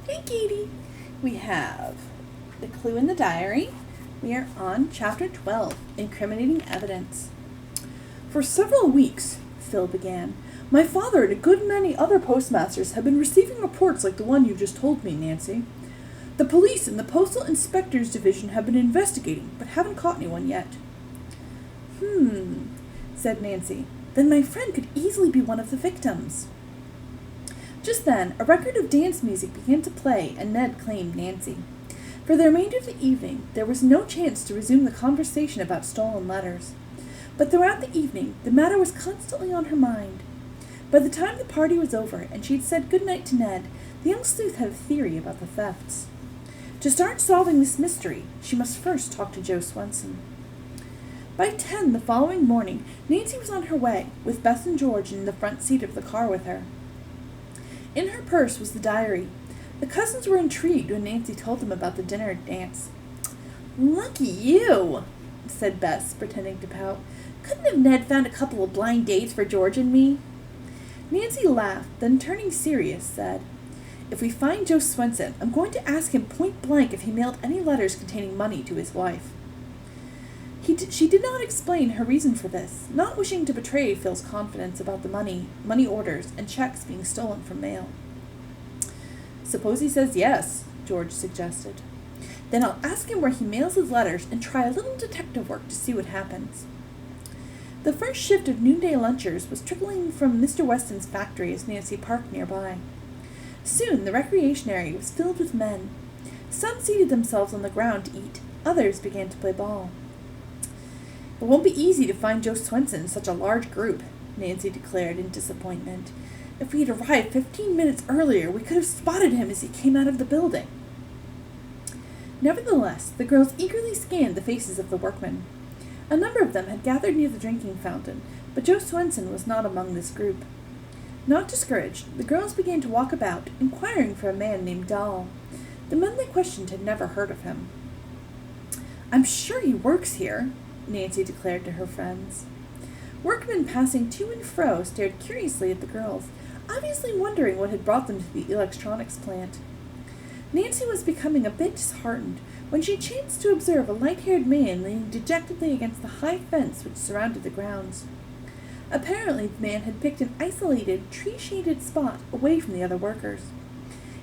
Hey, Katie. We have the clue in the diary. We are on chapter 12, Incriminating Evidence. For several weeks, Phil began, my father and a good many other postmasters have been receiving reports like the one you just told me, Nancy. The police and the Postal Inspectors Division have been investigating, but haven't caught anyone yet. Said Nancy. Then my friend could easily be one of the victims. Just then, a record of dance music began to play, and Ned claimed Nancy. For the remainder of the evening, there was no chance to resume the conversation about stolen letters. But throughout the evening, the matter was constantly on her mind. By the time the party was over, and she had said good night to Ned, the young sleuth had a theory about the thefts. To start solving this mystery, she must first talk to Joe Swenson. By 10 the following morning, Nancy was on her way, with Bess and George in the front seat of the car with her. In her purse was the diary. The cousins were intrigued when Nancy told them about the dinner dance. Lucky you, said Bess, pretending to pout. Couldn't have Ned found a couple of blind dates for George and me? Nancy laughed, then turning serious, said, If we find Joe Swenson, I'm going to ask him point blank if he mailed any letters containing money to his wife. She did not explain her reason for this, not wishing to betray Phil's confidence about the money orders, and checks being stolen from mail. Suppose he says yes, George suggested. Then I'll ask him where he mails his letters and try a little detective work to see what happens. The first shift of noonday lunchers was trickling from Mr. Weston's factory as Nancy parked nearby. Soon the recreation area was filled with men. Some seated themselves on the ground to eat, others began to play ball. It won't be easy to find Joe Swenson in such a large group, Nancy declared in disappointment. If we had arrived 15 minutes earlier, we could have spotted him as he came out of the building. Nevertheless, the girls eagerly scanned the faces of the workmen. A number of them had gathered near the drinking fountain, but Joe Swenson was not among this group. Not discouraged, the girls began to walk about, inquiring for a man named Dahl. The men they questioned had never heard of him. I'm sure he works here, Nancy declared to her friends. Workmen passing to and fro stared curiously at the girls, obviously wondering what had brought them to the electronics plant. Nancy was becoming a bit disheartened when she chanced to observe a light-haired man leaning dejectedly against the high fence which surrounded the grounds. Apparently the man had picked an isolated, tree-shaded spot away from the other workers.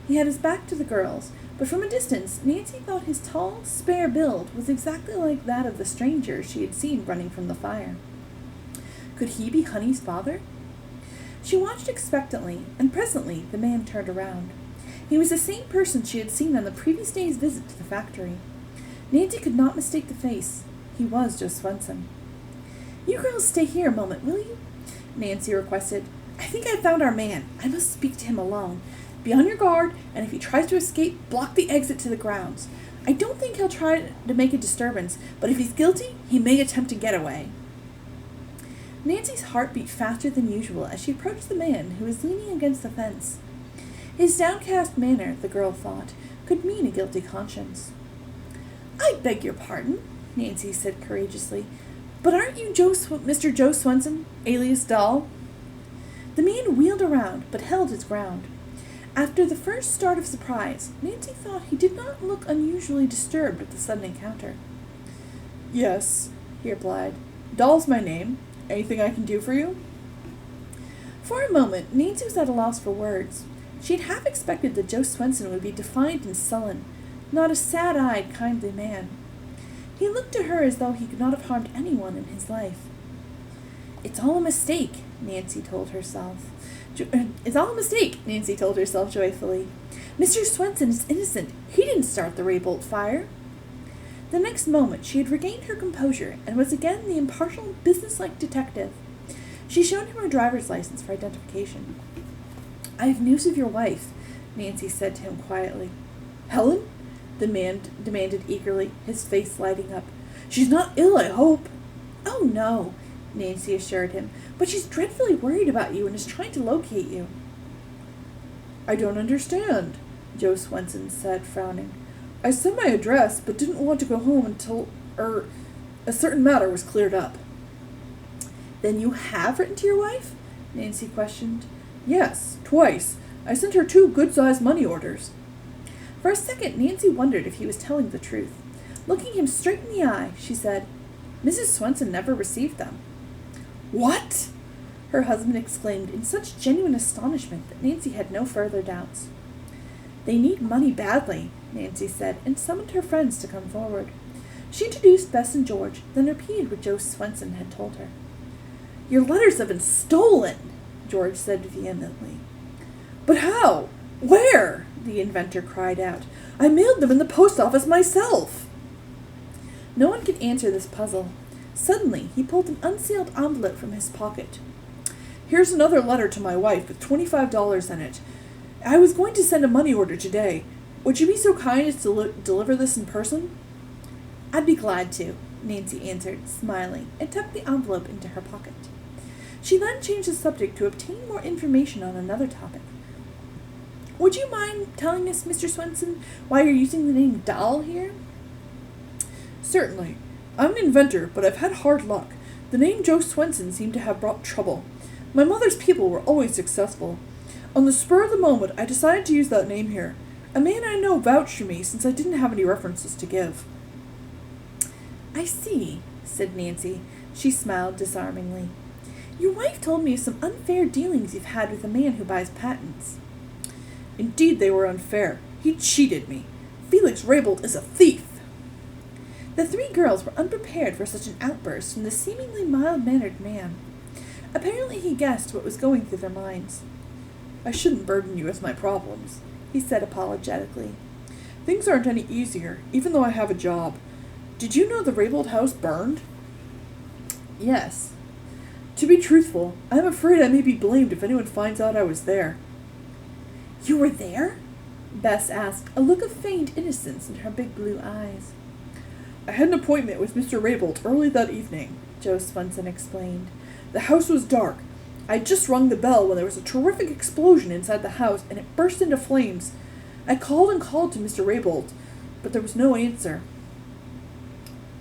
He had his back to the girls, but from a distance Nancy thought his tall, spare build was exactly like that of the stranger she had seen running from the fire. Could he be Honey's father? She watched expectantly, and presently the man turned around. He was the same person she had seen on the previous day's visit to the factory. Nancy could not mistake the face. He was Joe Swenson. You girls stay here a moment, will you? Nancy requested. I think I've found our man. I must speak to him alone. Be on your guard, and if he tries to escape, block the exit to the grounds. I don't think he'll try to make a disturbance, but if he's guilty, he may attempt a getaway. Nancy's heart beat faster than usual as she approached the man who was leaning against the fence. His downcast manner, the girl thought, could mean a guilty conscience. I beg your pardon, Nancy said courageously, but aren't you Mr. Joe Swenson, alias Dahl? The man wheeled around, but held his ground. After the first start of surprise, Nancy thought he did not look unusually disturbed at the sudden encounter. Yes, he replied. Dahl's my name. Anything I can do for you? For a moment, Nancy was at a loss for words. She had half expected that Joe Swenson would be defiant and sullen, not a sad-eyed, kindly man. He looked to her as though he could not have harmed anyone in his life. It's all a mistake, Nancy told herself. It's all a mistake, Nancy told herself joyfully. Mr. Swenson is innocent. He didn't start the Raybolt fire. The next moment she had regained her composure and was again the impartial, businesslike detective. She showed him her driver's license for identification. I have news of your wife, Nancy said to him quietly. Helen? The man demanded eagerly, his face lighting up. She's not ill, I hope. Oh, no, Nancy assured him, but she's dreadfully worried about you and is trying to locate you. I don't understand, Joe Swenson said, frowning. I sent my address, but didn't want to go home until, a certain matter was cleared up. Then you have written to your wife? Nancy questioned. Yes, twice. I sent her 2 good-sized money orders. For a second, Nancy wondered if he was telling the truth. Looking him straight in the eye, she said, "Mrs. Swenson never received them." "What?" her husband exclaimed in such genuine astonishment that Nancy had no further doubts. "They need money badly," Nancy said, and summoned her friends to come forward. She introduced Bess and George, then repeated what Joe Swenson had told her. "Your letters have been stolen," George said vehemently. "But how? Where?" the inventor cried out. "I mailed them in the post office myself." No one could answer this puzzle. Suddenly, he pulled an unsealed envelope from his pocket. "Here's another letter to my wife with $25 in it. I was going to send a money order today. Would you be so kind as to deliver this in person?" "I'd be glad to," Nancy answered, smiling, and tucked the envelope into her pocket. She then changed the subject to obtain more information on another topic. "Would you mind telling us, Mr. Swenson, why you're using the name Doll here?" "Certainly. I'm an inventor, but I've had hard luck. The name Joe Swenson seemed to have brought trouble. My mother's people were always successful. On the spur of the moment, I decided to use that name here. A man I know vouched for me since I didn't have any references to give." "I see," said Nancy. She smiled disarmingly. "Your wife told me of some unfair dealings you've had with a man who buys patents." "Indeed they were unfair. He cheated me. Felix Raybould is a thief." The three girls were unprepared for such an outburst from the seemingly mild-mannered man. Apparently he guessed what was going through their minds. "I shouldn't burden you with my problems," he said apologetically. "Things aren't any easier, even though I have a job. Did you know the Raybould house burned?" "Yes." "To be truthful, I am afraid I may be blamed if anyone finds out I was there." "You were there?" Bess asked, a look of feigned innocence in her big blue eyes. "I had an appointment with Mr. Raybould early that evening," Joe Swenson explained. "The house was dark. I had just rung the bell when there was a terrific explosion inside the house, and it burst into flames. I called and called to Mr. Raybould, but there was no answer."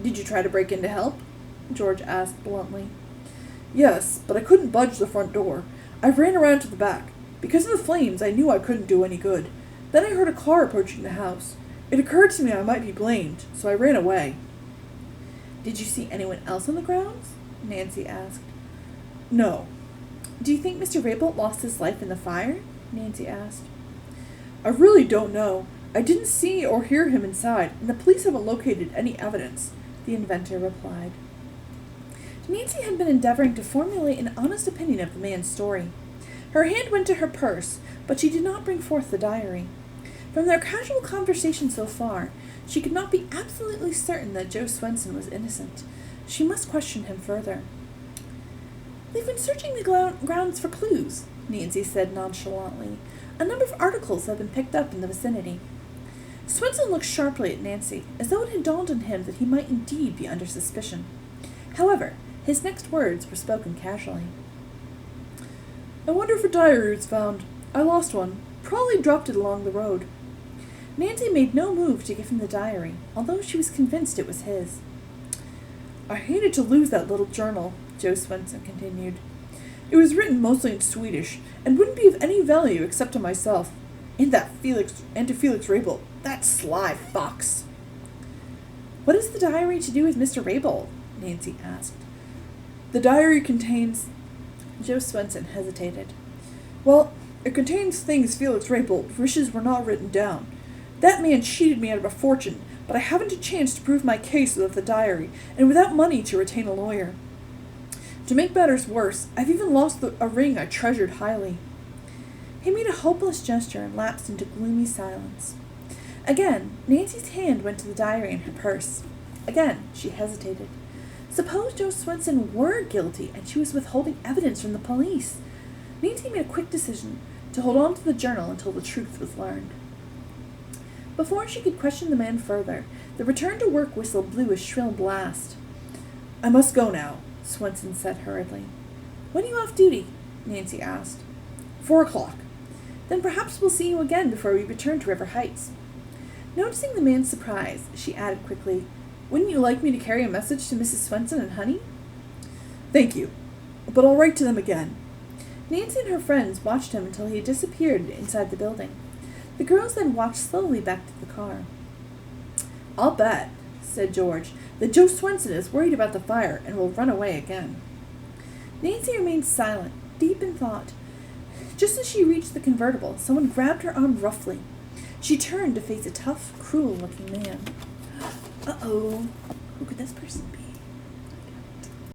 "Did you try to break in to help?" George asked bluntly. "Yes, but I couldn't budge the front door. I ran around to the back. Because of the flames, I knew I couldn't do any good. Then I heard a car approaching the house. It occurred to me I might be blamed, so I ran away." "Did you see anyone else on the grounds?" Nancy asked. "No." "Do you think Mr. Raybould lost his life in the fire?" Nancy asked. "I really don't know. I didn't see or hear him inside, and the police haven't located any evidence," the inventor replied. Nancy had been endeavoring to formulate an honest opinion of the man's story. Her hand went to her purse, but she did not bring forth the diary. From their casual conversation so far, she could not be absolutely certain that Joe Swenson was innocent. She must question him further. "They've been searching the grounds for clues," Nancy said nonchalantly. "A number of articles have been picked up in the vicinity." Swenson looked sharply at Nancy, as though it had dawned on him that he might indeed be under suspicion. However, his next words were spoken casually. "I wonder if a diary was found. I lost one. Probably dropped it along the road." Nancy made no move to give him the diary, although she was convinced it was his. "I hated to lose that little journal," Joe Swenson continued. "It was written mostly in Swedish, and wouldn't be of any value except to myself, and to Felix Raybould, that sly fox." "What has the diary to do with Mr. Raybould?" Nancy asked. "The diary contains—" Joe Swenson hesitated. "Well, it contains things Felix Raybould wishes were not written down. That man cheated me out of a fortune, but I haven't a chance to prove my case without the diary, and without money to retain a lawyer. To make matters worse, I've even lost a ring I treasured highly." He made a hopeless gesture and lapsed into gloomy silence. Again, Nancy's hand went to the diary in her purse. Again, she hesitated. Suppose Joe Swenson were guilty and she was withholding evidence from the police? Nancy made a quick decision to hold on to the journal until the truth was learned. Before she could question the man further, the return-to-work whistle blew a shrill blast. "I must go now," Swenson said hurriedly. "When are you off duty?" Nancy asked. 4 o'clock. "Then perhaps we'll see you again before we return to River Heights." Noticing the man's surprise, she added quickly, "Wouldn't you like me to carry a message to Mrs. Swenson and Honey?" "Thank you, but I'll write to them again." Nancy and her friends watched him until he disappeared inside the building. The girls then walked slowly back to the car. "I'll bet," said George, "that Joe Swenson is worried about the fire and will run away again." Nancy remained silent, deep in thought. Just as she reached the convertible, someone grabbed her arm roughly. She turned to face a tough, cruel-looking man. Uh-oh. Who could this person be?